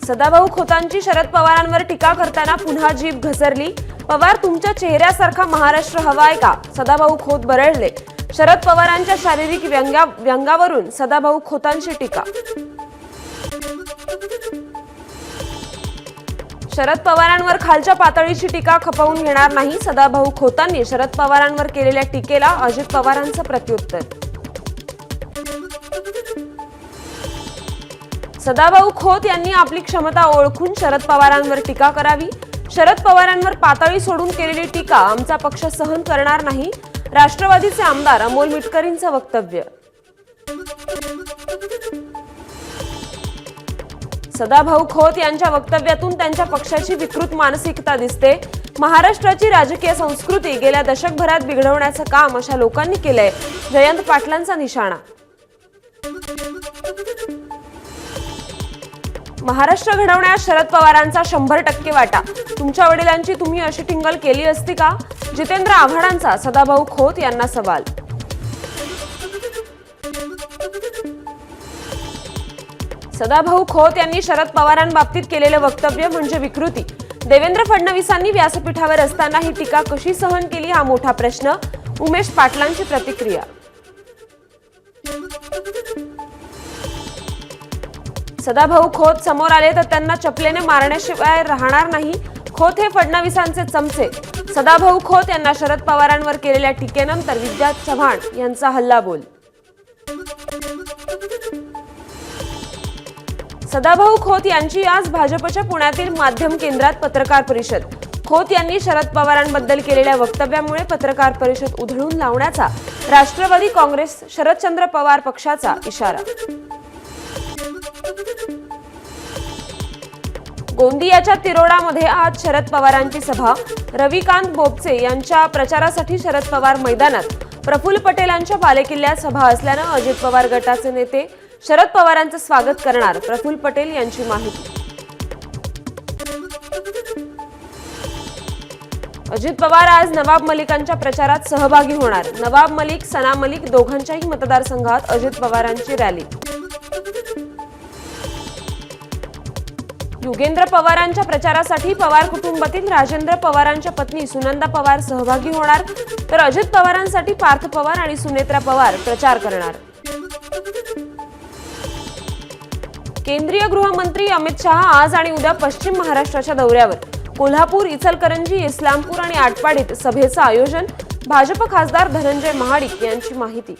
सदाभाऊ खोतांची शरद पवारांवर टीका करताना पुन्हा जीभ घसरली। पवार तुमच्या चेहऱ्यासारखा महाराष्ट्र हवाय का? सदाभाऊ खोत बरळले। शरद पवारांच्या शारीरिक व्यंगावरून सदाभाऊ खोतांची टीका। शरद पवारांवर खालच्या पातळीची टीका खपवून घेणार नाही। सदाभाऊ खोतांनी शरद पवारांवर केलेल्या टीकेला अजित पवारांचं प्रत्युत्तर। सदाभाऊ खोत यांनी आपली क्षमता ओळखून शरद पवारांवर टीका करावी। शरद पवारांवर पातळी सोडून केलेली टीका आमचा पक्ष सहन करणार नाही। राष्ट्रवादीचे आमदार अमोल मिटकरींचं वक्तव्य। सदाभाऊ खोत यांच्या वक्तव्यातून त्यांच्या पक्षाची विकृत मानसिकता दिसते। महाराष्ट्राची राजकीय संस्कृती गेल्या दशकभरात बिघडवण्याचं काम अशा लोकांनी केलंय। जयंत पाटलांचा निशाणा। महाराष्ट्र घडवण्यात शरद पवारांचा 100% वाटा। तुमच्या वडिलांची तुम्ही अशी टिंगल केली असती का? जितेंद्र आव्हाडांचा सदाभाऊ खोत यांना सवाल। सदाभाऊ खोत यांनी शरद पवारांबाबतीत केलेले वक्तव्य म्हणजे विकृती। देवेंद्र फडणवीसांनी व्यासपीठावर असताना ही टीका कशी सहन केली हा मोठा प्रश्न। उमेश पाटलांची प्रतिक्रिया। सदाभाऊ खोत समोर आले तर त्यांना चपलेने मारण्याशिवाय राहणार नाही। खोत हे फडणवीसांचे चमचे। सदाभाऊ खोत यांना शरद पवारांवर केलेल्या टीकेनंतर विद्या चव्हाण यांचा हल्लाबोल। सदाभाऊ खोत यांची आज भाजपच्या पुण्यातील माध्यम केंद्रात पत्रकार परिषद। खोत यांनी शरद पवारांबद्दल केलेल्या वक्तव्यामुळे पत्रकार परिषद उधळून लावण्याचा राष्ट्रवादी काँग्रेस शरदचंद्र पवार पक्षाचा इशारा। गोंदियाच्या तिरोडामध्ये आज शरद पवारांची सभा। रविकांत बोपचे यांच्या प्रचारासाठी शरद पवार मैदानात। प्रफुल्ल पटेलांच्या बालेकिल्ल्यात सभा असल्यानं अजित पवार गटाचे नेते शरद पवारांचं स्वागत करणार। प्रफुल्ल पटेल यांची माहिती। अजित पवार आज नवाब मलिकांच्या प्रचारात सहभागी होणार। नवाब मलिक, सना मलिक दोघांच्याही मतदारसंघात अजित पवारांची रॅली। युगेंद्र पवारांच्या प्रचारासाठी पवार कुटुंबातील राजेंद्र पवारांच्या पत्नी सुनंदा पवार सहभागी होणार। तर अजित पवारांसाठी पार्थ पवार आणि सुनेत्रा पवार प्रचार करणार। केंद्रीय गृहमंत्री अमित शहा आज आणि उद्या पश्चिम महाराष्ट्राच्या दौऱ्यावर। कोल्हापूर, इचलकरंजी, इस्लामपूर आणि आटपाडीत सभेचं आयोजन। भाजप खासदार धनंजय महाडिक यांची माहिती।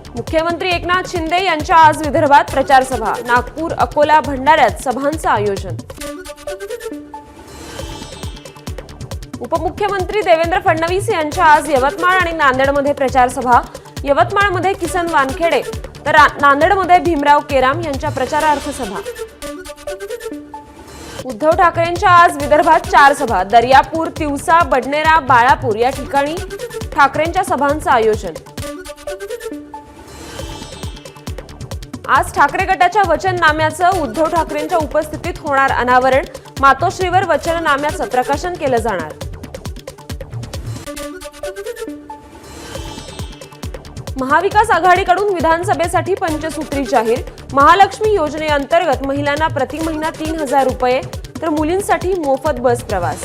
मुख्यमंत्री एकनाथ शिंदे यांच्या आज विदर्भात प्रचार सभा। नागपूर, अकोला, भंडाऱ्यात सभांचं आयोजन। उपमुख्यमंत्री देवेंद्र फडणवीस यांच्या आज यवतमाळ आणि नांदेडमध्ये प्रचार सभा। यवतमाळमध्ये किसन वानखेडे तर नांदेडमध्ये भीमराव केराम यांच्या प्रचारार्थ सभा। उद्धव ठाकरेंच्या आज विदर्भात 4 सभा। दर्यापूर, तिवसा, बडनेरा, बाळापूर या ठिकाणी ठाकरेंच्या सभांचं आयोजन। आज ठाकरे गटाच्या वचननाम्याचं उद्धव ठाकरेंच्या उपस्थितीत होणार अनावरण। मातोश्रीवर वचननाम्याचं प्रकाशन केलं जाणार। महाविकास आघाडीकडून विधानसभेसाठी पंचसूत्री जाहीर। महालक्ष्मी योजनेअंतर्गत महिलांना प्रति महिना 3000 रुपये तर मुलींसाठी मोफत बस प्रवास।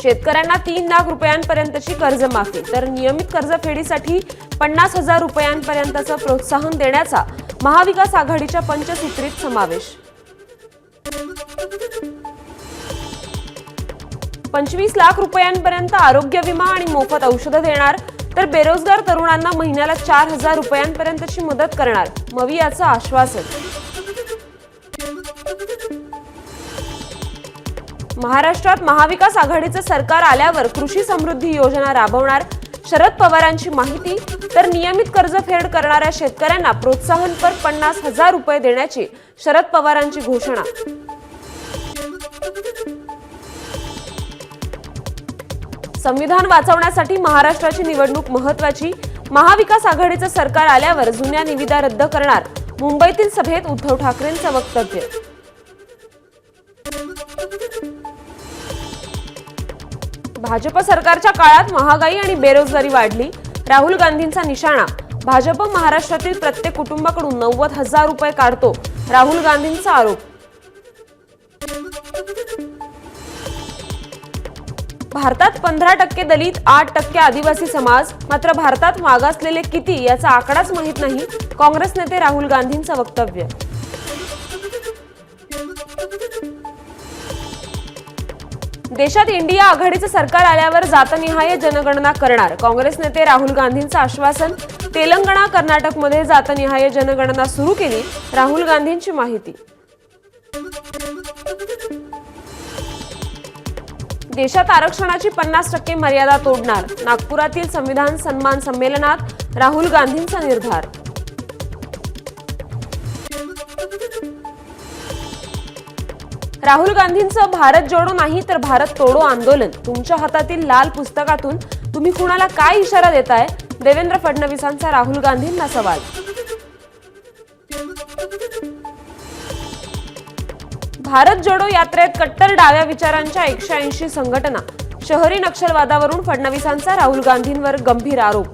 शेतकऱ्यांना 3 लाख रुपयांपर्यंतची कर्जमाफी तर नियमित कर्जफेडीसाठी 50,000 रुपयांपर्यंतचं प्रोत्साहन देण्याचा महाविकास आघाडीच्या पंचसूत्रीत समावेश। 25 लाख रुपयांपर्यंत आरोग्य विमा आणि मोफत औषधं देणार तर बेरोजगार तरुणांना महिन्याला 4000 रुपयांपर्यंतची मदत करणार मवियाचं आश्वासन। महाराष्ट्रात महाविकास आघाडीचं सरकार आल्यावर कृषी समृद्धी योजना राबवणार। शरद पवारांची माहिती। तर नियमित कर्जफेड करणाऱ्या शेतकऱ्यांना प्रोत्साहनपर 50,000 रुपये देण्याची शरद पवारांची घोषणा। संविधान वाचवण्यासाठी महाराष्ट्राची निवडणूक महत्त्वाची। महाविकास आघाडीचं सरकार आल्यावर जुन्या निविदा रद्द करणार। मुंबईतील सभेत उद्धव ठाकरेंचं वक्तव्य। भाजप सरकारच्या काळात महागाई आणि बेरोजगारी वाढली। राहुल गांधींचा निशाणा. भाजप महाराष्ट्रातील प्रत्येक कुटुंबाकडून 90,000 रुपये काढतो. राहुल गांधींचा आरोप. भारतात 15% दलित, 8% आदिवासी समाज. मात्र भारतात मागासलेले किती याचा आकडाच माहित नाही. काँग्रेस नेते राहुल गांधींचं वक्तव्य. देशात इंडिया आघाडीचं सरकार आल्यावर जातनिहाय जनगणना करणार. काँग्रेस नेते राहुल गांधींचं आश्वासन. तेलंगणा, कर्नाटकमध्ये जातनिहाय जनगणना सुरू केली. राहुल गांधींची माहिती. देशात आरक्षणाची 50% मर्यादा तोडणार. नागपुरातील संविधान सन्मान संमेलनात राहुल गांधींचा निर्धार. राहुल गांधींचं भारत जोडो नाही तर भारत तोडो आंदोलन. तुमच्या हातातील लाल पुस्तकातून तुम्ही कुणाला काय इशारा देताय? देवेंद्र फडणवीसांचा राहुल गांधींना सवाल. भारत जोडो यात्रेत कट्टर डाव्या विचारांच्या 180 संघटना. शहरी नक्षलवादावरून फडणवीसांचा राहुल गांधींवर गंभीर आरोप.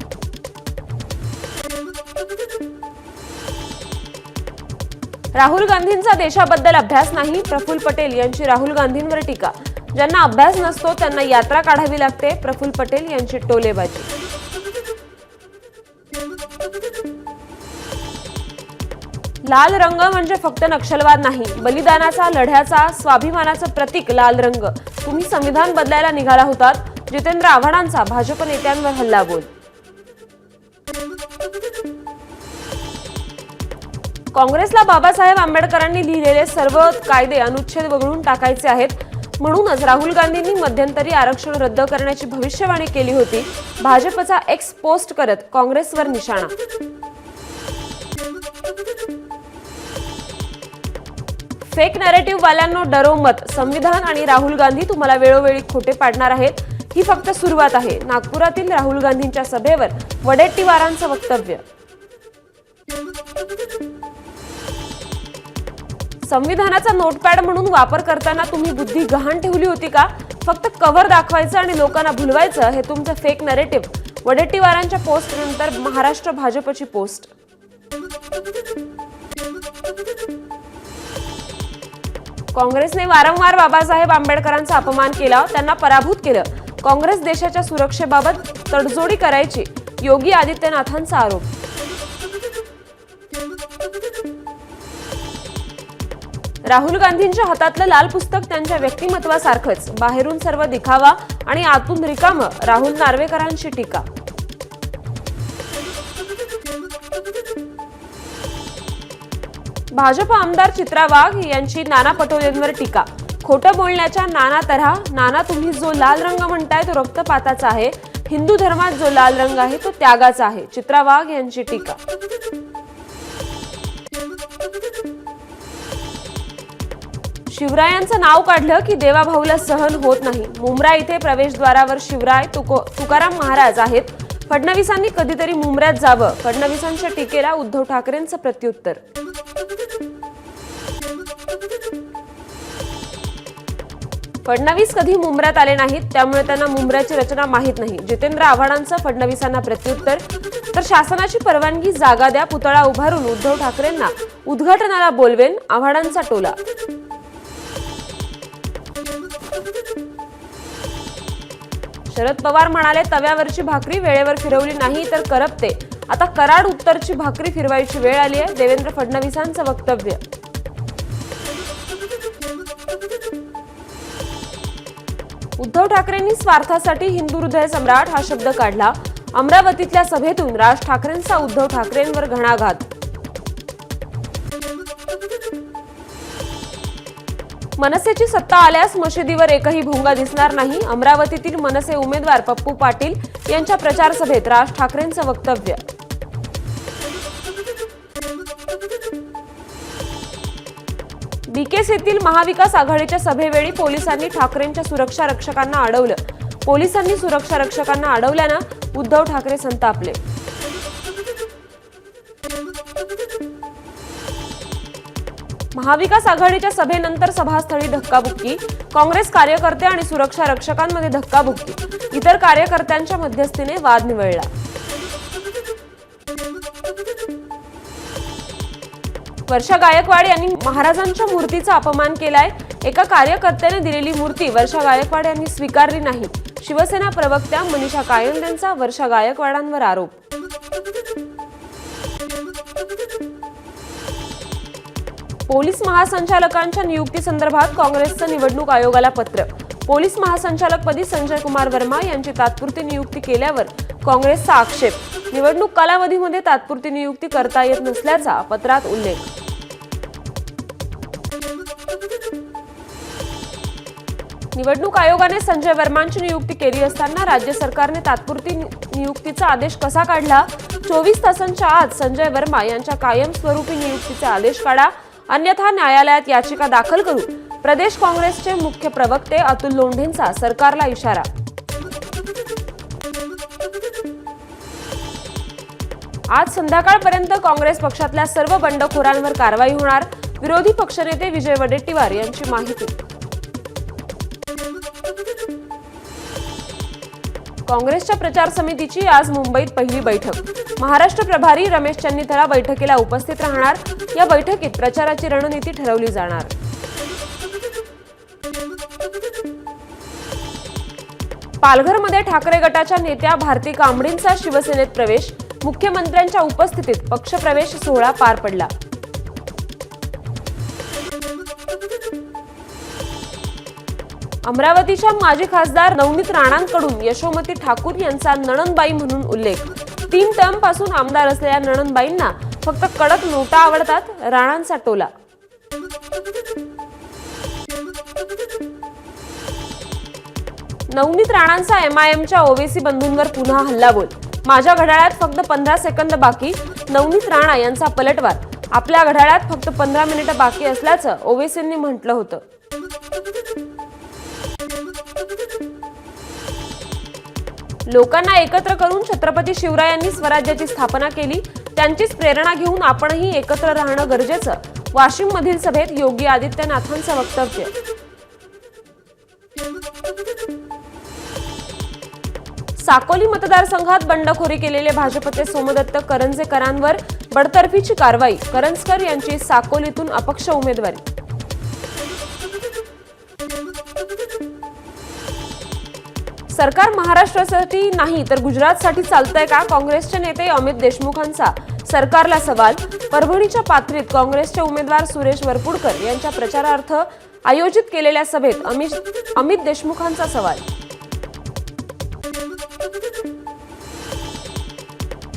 राहुल गांधींचा देशाबद्दल अभ्यास नाही. प्रफुल्ल पटेल यांची राहुल गांधींवर टीका. ज्यांना अभ्यास नसतो त्यांना यात्रा काढावी लागते. प्रफुल्ल पटेल यांची टोलेबाजी. लाल रंग म्हणजे फक्त नक्षलवाद नाही, बलिदानाचा, लढ्याचा, स्वाभिमानाचं प्रतीक लाल रंग. तुम्ही संविधान बदलायला निघाला होतात. जितेंद्र आव्हाडांचा भाजप नेत्यांवर हल्लाबोल. काँग्रेसला बाबासाहेब आंबेडकरांनी लिहिलेले सर्व कायदे अनुच्छेद वगळून टाकायचे आहेत. म्हणूनच राहुल गांधींनी मध्यंतरी आरक्षण रद्द करण्याची भविष्यवाणी केली होती. भाजपचा एक्स पोस्ट करत काँग्रेसवर निशाणा. फेक नॅरेटिव्ह वाल्यांनो डरो मत. संविधान आणि राहुल गांधी तुम्हाला वेळोवेळी खोटे पाडणार आहेत. ही फक्त सुरुवात आहे. नागपुरातील राहुल गांधींच्या सभेवर वडेट्टीवारांचं वक्तव्य. संविधानाचा नोटपॅड म्हणून वापर करताना तुम्ही बुद्धी गहाण ठेवली होती का? फक्त कव्हर दाखवायचं आणि लोकांना भुलवायचं हे तुमचं फेक नॅरेटिव्ह. वडेट्टीवारांच्या पोस्ट नंतर महाराष्ट्र भाजपची पोस्ट. काँग्रेसने वारंवार बाबासाहेब आंबेडकरांचा अपमान केला, त्यांना पराभूत केलं. काँग्रेस देशाच्या सुरक्षेबाबत तडजोडी करायची. योगी आदित्यनाथांचा आरोप. राहुल गांधींच्या हातातलं लाल पुस्तक त्यांच्या व्यक्तिमत्वासारखंच. बाहेरून सर्व दिखावा आणि आतून रिकामं. राहुल नार्वेकरांची टीका. भाजप आमदार चित्रा वाघ यांची नाना पटोलेंवर टीका. खोटं बोलण्याच्या नाना तऱ्हा. नाना, तुम्ही जो लाल रंग म्हणताय तो रक्तपाताचा आहे. हिंदू धर्मात जो लाल रंग आहे तो त्यागाचा आहे. चित्रा वाघ यांची टीका. शिवरायांचं नाव काढलं की देवाभाऊला सहन होत नाही. मुंब्रा इथे प्रवेशद्वारावर शिवराय तुकाराम महाराज आहेत. फडणवीसांनी कधीतरी मुंब्र्यात जावं. फडणवीसांच्या टीकेला उद्धव ठाकरेंचं प्रत्युत्तर. फडणवीस कधी मुंब्र्यात आले नाहीत, त्यामुळे त्यांना मुंब्र्याची रचना माहीत नाही. जितेंद्र आव्हाडांचं फडणवीसांना प्रत्युत्तर. तर शासनाची परवानगी जागा द्या. पुतळा उभारून उद्धव ठाकरेंना उद्घाटनाला बोलवेन. आव्हाडांचा टोला. शरद पवार म्हणाले, तव्यावरची भाकरी वेळेवर फिरवली नाही तर करपते. आता कराड उत्तरची भाकरी फिरवायची वेळ आली आहे. देवेंद्र फडणवीसांचं वक्तव्य. उद्धव ठाकरेंनी स्वार्थासाठी हिंदू हृदय सम्राट हा शब्द काढला. अमरावतीतल्या सभेतून राज ठाकरेंचा उद्धव ठाकरेंवर घणाघात. मनसेची सत्ता आल्यास मशिदीवर एकही भोंगा दिसणार नाही. अमरावतीतील मनसे उमेदवार पप्पू पाटील यांच्या प्रचार सभेत राज ठाकरेंचं वक्तव्य. बीकेसीतील महाविकास आघाडीच्या सभेवेळी पोलिसांनी ठाकरेंच्या सुरक्षा रक्षकांना अडवलं. पोलिसांनी सुरक्षा रक्षकांना अडवल्यानं उद्धव ठाकरे संतापले. महाविकास आघाडीच्या सभेनंतर सभास्थळी धक्काबुक्की. काँग्रेस कार्यकर्ते आणि सुरक्षा रक्षकांमध्ये धक्काबुक्की. इतर कार्यकर्त्यांच्या मध्यस्थीने वाद निवळला. वर्षा गायकवाड यांनी महाराजांच्या मूर्तीचा अपमान केलाय। एका कार्यकर्त्याने दिलेली मूर्ती वर्षा गायकवाड यांनी स्वीकारली नाही। शिवसेना प्रवक्त्या मनीषा कायंद यांचा वर्षा गायकवाडांवर आरोप। पोलीस महासंचालकांच्या नियुक्तीसंदर्भात काँग्रेसचं निवडणूक आयोगाला पत्र। पोलीस महासंचालकपदी संजय कुमार वर्मा यांची तात्पुरती नियुक्ती केल्यावर काँग्रेसचा आक्षेप। निवडणूक कालावधीमध्ये तात्पुरती नियुक्ती करता येत नसल्याचा पत्रात उल्लेख। निवडणूक आयोगाने संजय वर्मांची नियुक्ती केली असताना राज्य सरकारने तात्पुरती नियुक्तीचा आदेश कसा काढला? 24 तासांच्या आत संजय वर्मा यांच्या कायमस्वरूपी नियुक्तीचे आदेश काढा, अन्यथा न्यायालयात याचिका दाखल करू। प्रदेश काँग्रेसचे मुख्य प्रवक्ते अतुल लोंढेंचा सरकारला इशारा। आज संध्याकाळपर्यंत काँग्रेस पक्षातल्या सर्व बंडखोरांवर कारवाई होणार, विरोधी पक्षनेते विजय वडेट्टीवार यांची माहिती। काँग्रेसच्या प्रचार समितीची आज मुंबईत पहिली बैठक। महाराष्ट्र प्रभारी रमेश चन्नीथळा बैठकीला उपस्थित राहणार। या बैठकीत प्रचाराची रणनीती ठरवली जाणार। पालघरमध्ये ठाकरे गटाच्या नेत्या भारती कांबळींचा शिवसेनेत प्रवेश। मुख्यमंत्र्यांच्या उपस्थितीत पक्षप्रवेश सोहळा पार पडला। अमरावतीच्या माजी खासदार नवनीत राणांकडून यशोमती ठाकूर यांचा नणंदबाई म्हणून उल्लेख। 3 टर्म पासून आमदार असलेल्या नणंदबाईंना फक्त कडक नोटा आवडतात, राणांचा टोला। नवनीत राणांचा MIMच्या ओवेसी बंधूंवर पुन्हा हल्लाबोल। माझ्या घड्याळात फक्त 15 सेकंद बाकी। नवनीत राणा यांचा पलटवार। आपल्या घड्याळात फक्त 15 मिनिटं बाकी असल्याचं ओवेसींनी म्हटलं होतं। लोकांना एकत्र करून छत्रपती शिवरायांनी स्वराज्याची स्थापना केली, त्यांचीच प्रेरणा घेऊन आपणही एकत्र राहणं गरजेचं। वाशिम मधील सभेत योगी आदित्यनाथांचं वक्तव्य। साकोली मतदारसंघात बंडखोरी केलेले भाजपचे सोमदत्त करंजेकरांवर बडतर्फीची कारवाई। करंजकर यांची साकोलीतून अपक्ष उमेदवारी। सरकार महाराष्ट्रासाठी नाही तर गुजरातसाठी चालतंय का? काँग्रेसचे नेते अमित देशमुखांचा सरकारला सवाल। परभणीच्या पाथरीत काँग्रेसचे उमेदवार सुरेश वरपुडकर यांच्या प्रचारार्थ आयोजित केलेल्या सभेत अमित देशमुखांचा सवाल।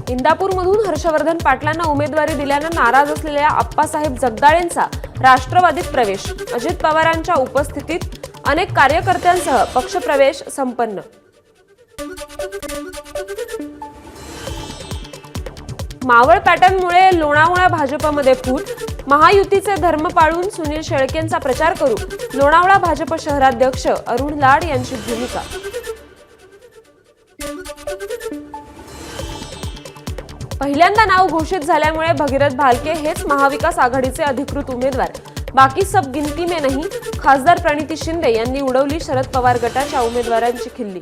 इंदापूरमधून हर्षवर्धन पाटलांना उमेदवारी दिल्यानं नाराज असलेल्या आप्पासाहेब जगदाळेंचा राष्ट्रवादीत प्रवेश। अजित पवारांच्या उपस्थितीत अनेक कार्यकर्त्यांसह पक्षप्रवेश संपन्न। मावळ पॅटर्नमुळे लोणावळा भाजपमध्ये फूट। महायुतीचे धर्म पाळून सुनील शेळकेंचा प्रचार करू। लोणावळा भाजप शहराध्यक्ष अरुण लाड यांची भूमिका। पहिल्यांदा नाव घोषित झाल्यामुळे भगीरथ भालके हेच महाविकास आघाडीचे अधिकृत उमेदवार। बाकी सब गिनती में नहीं। खासदार प्रणिती शिंदे यांनी उडवली शरद पवार गटाच्या उमेदवारांची खिल्ली।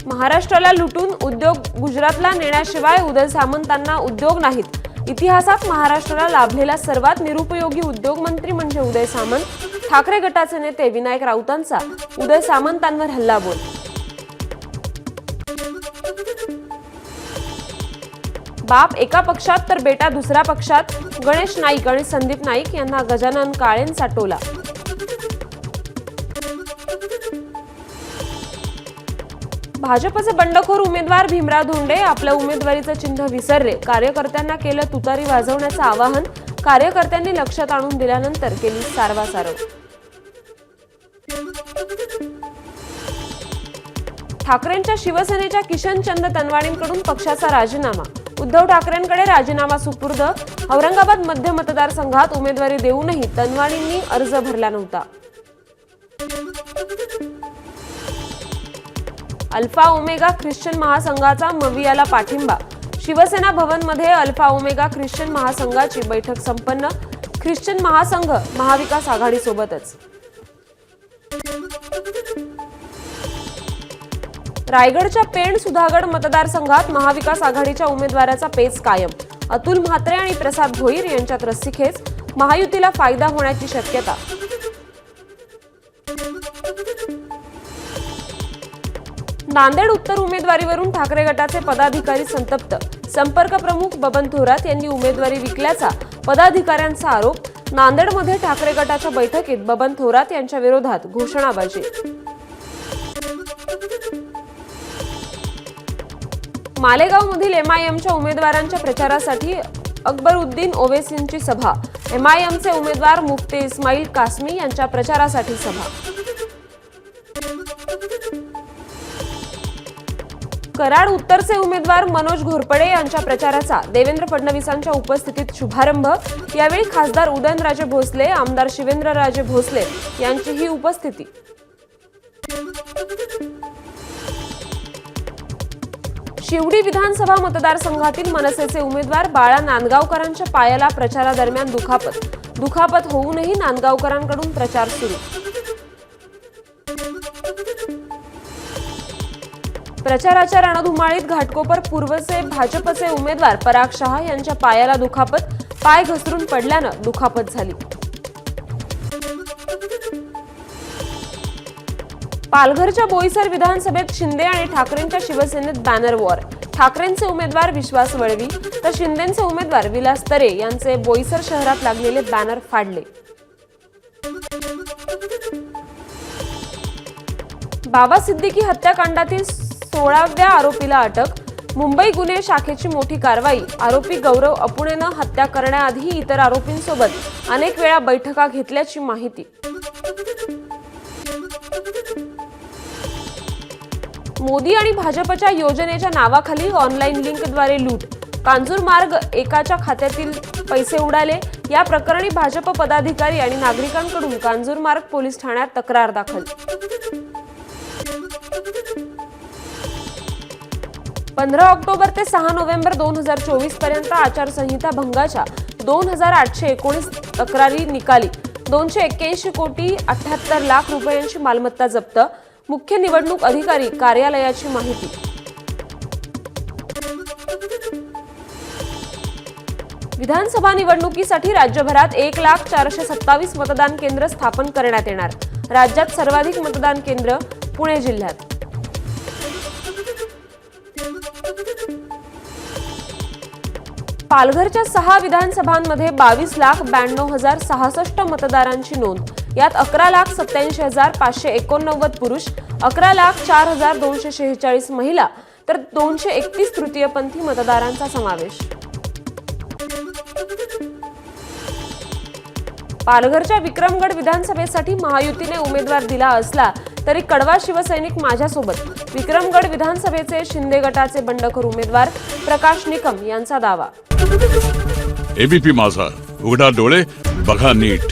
महाराष्ट्राला लुटून उद्योग गुजरातला नेण्याशिवाय उदय सामंतांना उद्योग नाहीत। इतिहासात महाराष्ट्राला लाभलेला सर्वात निरुपयोगी उद्योग मंत्री म्हणजे उदय सामंत। ठाकरे गटाचे नेते विनायक राऊतांचा उदय सामंतांवर हल्लाबोल। बाप एका पक्षात तर बेटा दुसऱ्या पक्षात। गणेश नाईक आणि संदीप नाईक यांना गजानन काळेंचा टोला। भाजपचे बंडखोर उमेदवार भीमराव धोंडे आपल्या उमेदवारीचं चिन्ह विसरले। कार्यकर्त्यांना केलं तुतारी वाजवण्याचं आवाहन। कार्यकर्त्यांनी लक्षात आणून दिल्यानंतर केली सारवासारव। ठाकरेंच्या शिवसेनेच्या किशनचंद तनवाणींकडून पक्षाचा राजीनामा। उद्धव ठाकरेंकडे राजीनामा सुपूर्द। औरंगाबाद मध्य मतदारसंघात उमेदवारी देऊनही तनवाणींनी अर्ज भरला नव्हता। अल्फा ओमेगा ख्रिश्चन महासंघाचा मवियाला पाठिंबा। शिवसेना भवनमध्ये अल्फा ओमेगा ख्रिश्चन महासंघाची बैठक संपन्न। ख्रिश्चन महासंघ महाविकास आघाडी सोबतच। रायगडच्या पेण सुधागड मतदारसंघात महाविकास आघाडीच्या उमेदवाराचा पेच कायम. अतुल म्हात्रे आणि प्रसाद भोईर यांच्यात रस्सीखेच, महायुतीला फायदा होण्याची शक्यता. नांदेड उत्तर उमेदवारीवरून ठाकरे गटाचे पदाधिकारी संतप्त. संपर्क प्रमुख बबन थोरात यांनी उमेदवारी विकल्याचा पदाधिकाऱ्यांचा आरोप. नांदेडमध्ये ठाकरे गटाच्या बैठकीत बबन थोरात यांच्या विरोधात घोषणाबाजी. मालेगावमधील एमआयएमच्या उमेदवारांच्या प्रचारासाठी अकबरुद्दीन ओवेसींची सभा. एमआयएमचे उमेदवार मुफ्ती इस्माईल कासमी यांच्या प्रचारासाठी सभा. कराड उत्तरचे उमेदवार मनोज घोरपडे यांच्या प्रचाराचा देवेंद्र फडणवीसांच्या उपस्थितीत शुभारंभ. यावेळी खासदार उदयनराजे भोसले, आमदार शिवेंद्रराजे भोसले यांचीही उपस्थिती. शिवडी विधानसभा मतदारसंघातील मनसेचे उमेदवार बाळा नांदगावकरांच्या पायाला प्रचारादरम्यान दुखापत होऊनही नांदगावकरांकडून प्रचार सुरू. प्रचाराच्या रणधुमाळीत घाटकोपर पूर्वचे भाजपचे उमेदवार पराग शहा यांच्या पायाला दुखापत. पाय घसरून पडल्यानं दुखापत झाली. पालघरच्या बोईसर विधानसभेत शिंदे आणि ठाकरेंच्या शिवसेनेत बॅनर वॉर. ठाकरेंचे उमेदवार विश्वास वळवी तर शिंदेचे उमेदवार विलास तरे यांचे बोईसर शहरात लागलेले बॅनर फाडले. बाबा सिद्दीकी हत्याकांडातील 16व्या आरोपीला अटक. मुंबई गुन्हे शाखेची मोठी कारवाई. आरोपी गौरव अपुणेनं हत्या करण्याआधी इतर आरोपींसोबत अनेक वेळा बैठका घेतल्याची माहिती. मोदी आणि भाजपच्या योजनेच्या नावाखाली ऑनलाईन लिंकद्वारे लूट. कांजूरमार्ग एकाच्या खात्यातील पैसे उडाले. या प्रकरणी भाजप पदाधिकारी आणि नागरिकांकडून कांजूरमार्ग पोलीस ठाण्यात तक्रार दाखल. 15 ऑक्टोबर ते 6 नोव्हेंबर 2024 पर्यंत आचारसंहिता भंगाच्या 2819 तक्रारी निकाली. 281 कोटी 78 लाख रुपयांची मालमत्ता जप्त. मुख्य निवडणूक अधिकारी कार्यालयाची माहिती. विधानसभा निवडणुकीसाठी राज्यभरात 1,0427 मतदान केंद्र स्थापन करण्यात येणार. राज्यात सर्वाधिक मतदान केंद्र पुणे जिल्ह्यात. पालघरच्या 6 विधानसभांमध्ये 22,92,066 मतदारांची नोंद. यात 11,87,589 पुरुष, 11,04,246 महिला तर 231 तृतीयपंथी मतदारांचा समावेश. पालघरच्या विक्रमगड विधानसभेसाठी महायुतीने उमेदवार दिला असला तरी कडवा शिवसैनिक माझ्यासोबत. विक्रमगड विधानसभेचे शिंदे गटाचे बंडखोर उमेदवार प्रकाश निकम यांचा दावा. एबीपी माझा, उघडा डोळे बघा नीट.